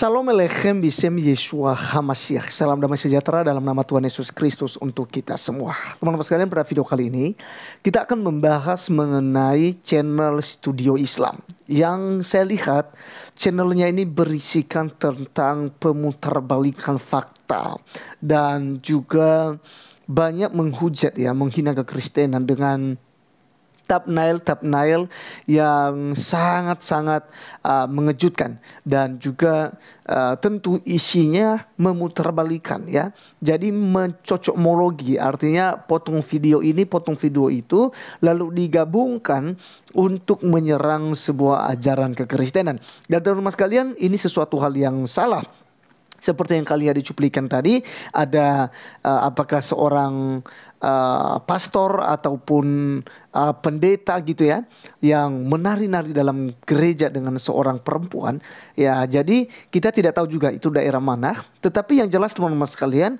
Shalom Alechem Bisem Yeshua HaMashiach. Salam damai sejahtera dalam nama Tuhan Yesus Kristus untuk kita semua. Teman-teman sekalian, pada video kali ini kita akan membahas mengenai channel Studio Islam. Yang saya lihat channelnya ini berisikan tentang pemutarbalikan fakta dan juga banyak menghujat menghina kekristenan dengan thumbnail yang sangat-sangat mengejutkan dan juga tentu isinya memutarbalikan ya. Jadi mencocokmologi, artinya potong video ini, potong video itu, lalu digabungkan untuk menyerang sebuah ajaran kekristenan. Dan teman-teman sekalian, ini sesuatu hal yang salah. Seperti yang kalian dicuplikan tadi, ada apakah seorang pastor ataupun pendeta gitu ya, yang menari-nari dalam gereja dengan seorang perempuan. Ya, jadi kita tidak tahu juga itu daerah mana. Tetapi yang jelas teman-teman sekalian,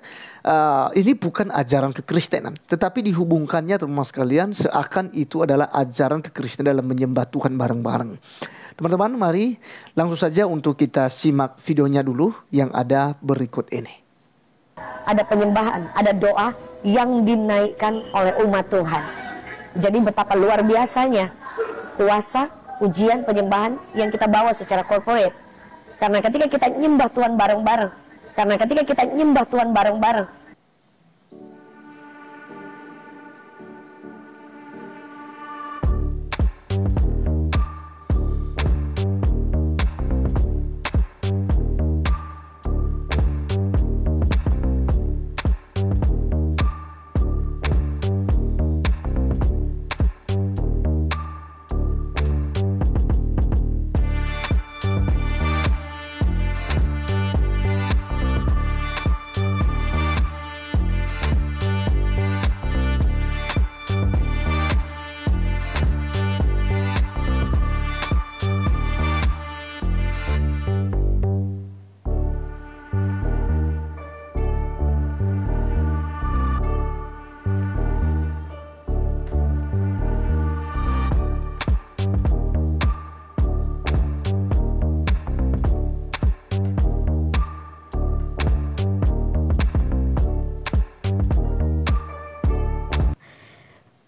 ini bukan ajaran kekristenan, tetapi dihubungkannya teman-teman sekalian seakan itu adalah ajaran kekristenan dalam menyembah Tuhan bareng-bareng. Teman-teman, mari langsung saja untuk kita simak videonya dulu yang ada berikut ini. Ada penyembahan, ada doa yang dinaikkan oleh umat Tuhan. Jadi betapa luar biasanya kuasa, ujian, penyembahan yang kita bawa secara corporate. Karena ketika kita nyembah Tuhan bareng-bareng,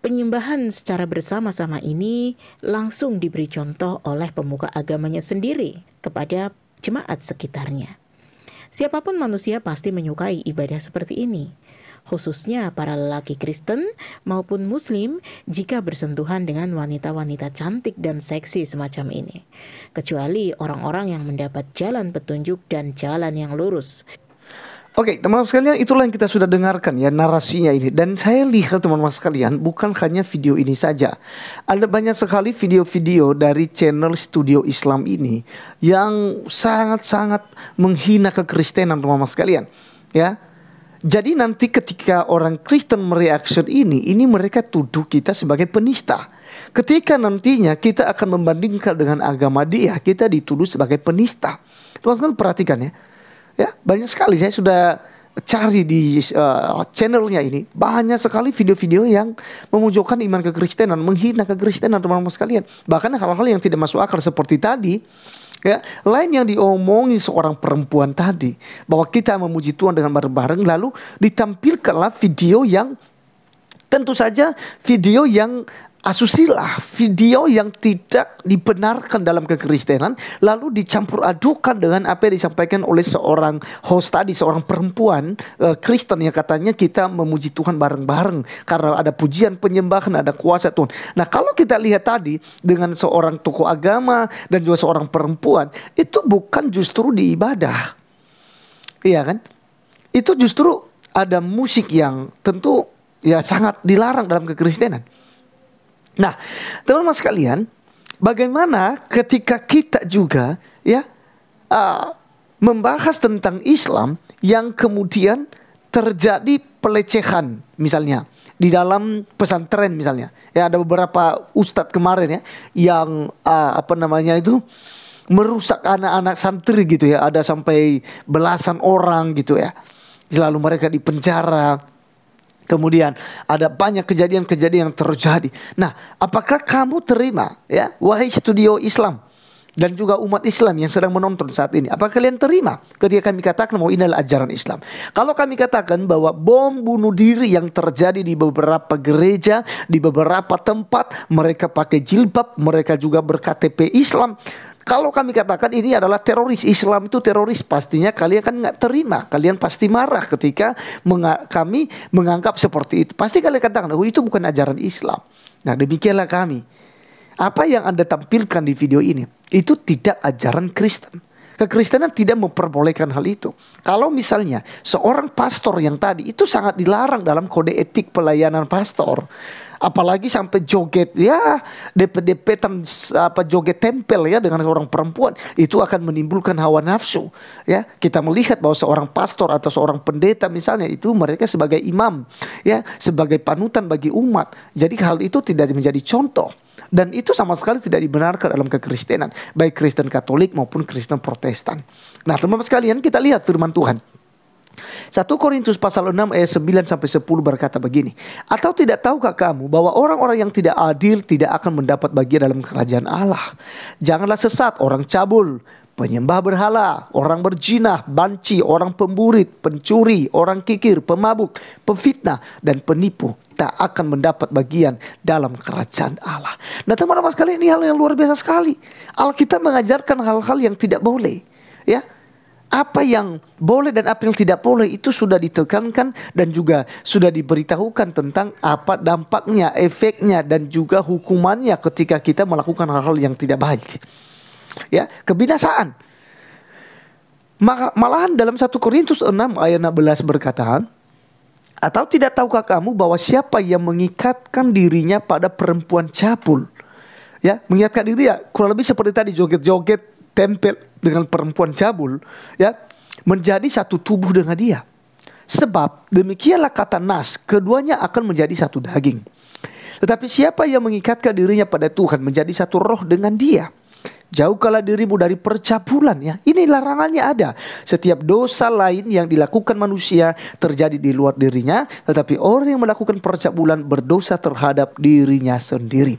penyembahan secara bersama-sama ini langsung diberi contoh oleh pemuka agamanya sendiri kepada jemaat sekitarnya. Siapapun manusia pasti menyukai ibadah seperti ini, khususnya para lelaki Kristen maupun Muslim jika bersentuhan dengan wanita-wanita cantik dan seksi semacam ini. Kecuali orang-orang yang mendapat jalan petunjuk dan jalan yang lurus. Oke, teman-teman sekalian, itulah yang kita sudah dengarkan ya narasinya ini. Dan saya lihat teman-teman sekalian, bukan hanya video ini saja. Ada banyak sekali video-video dari channel Studio Islam ini yang sangat-sangat menghina kekristenan teman-teman sekalian. Ya, jadi nanti ketika orang Kristen mereaction ini mereka tuduh kita sebagai penista. Ketika nantinya kita akan membandingkan dengan agama dia, kita dituduh sebagai penista. Teman-teman perhatikan ya. Ya, banyak sekali saya sudah cari di channelnya ini, banyak sekali video-video yang memojokkan iman kekristenan, menghina kekristenan teman-teman sekalian. Bahkan hal-hal yang tidak masuk akal seperti tadi. Ya, lain yang diomongin seorang perempuan tadi, bahwa kita memuji Tuhan dengan bareng-bareng, lalu ditampilkanlah video yang tentu saja video yang asusila, video yang tidak dibenarkan dalam kekristenan, lalu dicampur adukan dengan apa yang disampaikan oleh seorang host tadi, seorang perempuan Kristen yang katanya kita memuji Tuhan bareng-bareng karena ada pujian, penyembahan, ada kuasa Tuhan. Nah, kalau kita lihat tadi dengan seorang tokoh agama dan juga seorang perempuan, itu bukan justru di ibadah, iya kan? Itu justru ada musik yang tentu ya sangat dilarang dalam kekristenan. Nah, teman-teman sekalian, bagaimana ketika kita juga membahas tentang Islam yang kemudian terjadi pelecehan misalnya di dalam pesantren misalnya. Ya, ada beberapa ustadz kemarin ya yang merusak anak-anak santri gitu ya, ada sampai belasan orang gitu ya. Lalu mereka dipenjara. Kemudian ada banyak kejadian-kejadian yang terjadi. Nah, apakah kamu terima ya, wahai Studio Islam, dan juga umat Islam yang sedang menonton saat ini, apa kalian terima ketika kami katakan bahwa ini adalah ajaran Islam? Kalau kami katakan bahwa bom bunuh diri yang terjadi di beberapa gereja, di beberapa tempat, mereka pakai jilbab, mereka juga berKTP Islam. Kalau kami katakan ini adalah teroris, Islam itu teroris, pastinya kalian kan nggak terima. Kalian pasti marah ketika kami menganggap seperti itu. Pasti kalian katakan, oh itu bukan ajaran Islam. Nah demikianlah kami. Apa yang Anda tampilkan di video ini itu tidak ajaran Kristen. Kekristenan tidak memperbolehkan hal itu. Kalau misalnya seorang pastor yang tadi itu sangat dilarang dalam kode etik pelayanan pastor. Apalagi sampai joget ya, depet-depetan joget tempel ya dengan seorang perempuan, itu akan menimbulkan hawa nafsu. Ya, kita melihat bahwa seorang pastor atau seorang pendeta misalnya itu mereka sebagai imam ya, sebagai panutan bagi umat. Jadi hal itu tidak menjadi contoh. Dan itu sama sekali tidak dibenarkan dalam kekristenan, baik Kristen Katolik maupun Kristen Protestan. Nah, teman-teman sekalian, kita lihat firman Tuhan. 1 Korintus pasal 6 ayat 9 sampai 10 berkata begini. Atau tidak tahukah kamu bahwa orang-orang yang tidak adil tidak akan mendapat bagian dalam kerajaan Allah? Janganlah sesat orang cabul, penyembah berhala, orang berzina, banci, orang pemburit, pencuri, orang kikir, pemabuk, pefitnah, dan penipu tak akan mendapat bagian dalam kerajaan Allah. Nah teman-teman sekalian, ini hal yang luar biasa sekali. Alkitab mengajarkan hal-hal yang tidak boleh. Ya, apa yang boleh dan apa yang tidak boleh itu sudah ditekankan dan juga sudah diberitahukan tentang apa dampaknya, efeknya, dan juga hukumannya ketika kita melakukan hal-hal yang tidak baik. Ya, kebinasaan. Malahan dalam 1 Korintus 6 ayat 16 berkata, atau tidak tahukah kamu bahwa siapa yang mengikatkan dirinya pada perempuan cabul, ya, mengikatkan diri ya kurang lebih seperti tadi joget-joget tempel dengan perempuan cabul, ya, menjadi satu tubuh dengan dia. Sebab demikianlah kata nas, keduanya akan menjadi satu daging. Tetapi siapa yang mengikatkan dirinya pada Tuhan menjadi satu roh dengan dia. Jauhkanlah dirimu dari percabulan, ya. Ini larangannya ada. Setiap dosa lain yang dilakukan manusia terjadi di luar dirinya, tetapi orang yang melakukan percabulan berdosa terhadap dirinya sendiri.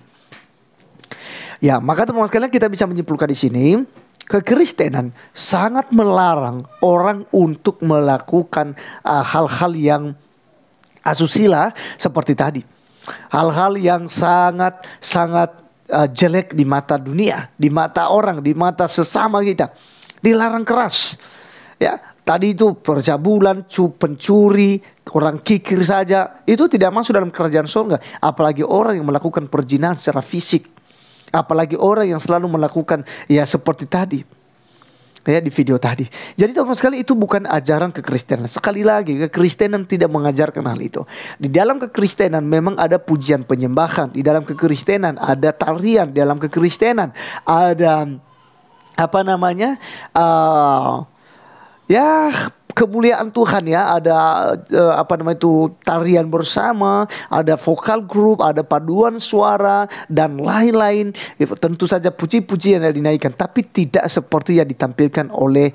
Ya, maka teman-teman sekalian kita bisa menyimpulkan di sini, kekristenan sangat melarang orang untuk melakukan hal-hal yang asusila seperti tadi. Hal-hal yang sangat jelek di mata dunia, di mata orang, di mata sesama kita, dilarang keras. Ya, tadi itu percabulan, pencuri, orang kikir saja itu tidak masuk dalam kerajaan surga. Apalagi orang yang melakukan perzinahan secara fisik, apalagi orang yang selalu melakukan ya seperti tadi. Ya, di video tadi. Jadi teman-teman sekalian, itu bukan ajaran kekristenan. Sekali lagi, kekristenan tidak mengajarkan hal itu. Di dalam kekristenan memang ada pujian penyembahan. Di dalam kekristenan ada tarian. Di dalam kekristenan ada ya kemuliaan Tuhan, ya. Ada tarian bersama, ada vokal grup, ada paduan suara dan lain-lain. Tentu saja puji-pujian yang dinaikkan, tapi tidak seperti yang ditampilkan oleh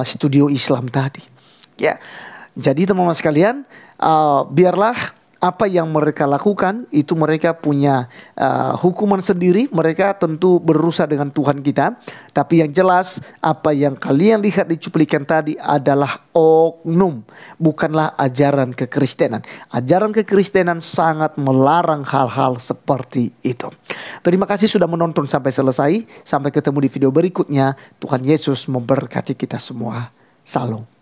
studio Islam tadi. Ya. Jadi teman-teman sekalian, biarlah apa yang mereka lakukan itu mereka punya hukuman sendiri. Mereka tentu berurusan dengan Tuhan kita. Tapi yang jelas apa yang kalian lihat di cuplikan tadi adalah oknum, bukanlah ajaran kekristenan. Ajaran kekristenan sangat melarang hal-hal seperti itu. Terima kasih sudah menonton sampai selesai. Sampai ketemu di video berikutnya. Tuhan Yesus memberkati kita semua. Salam.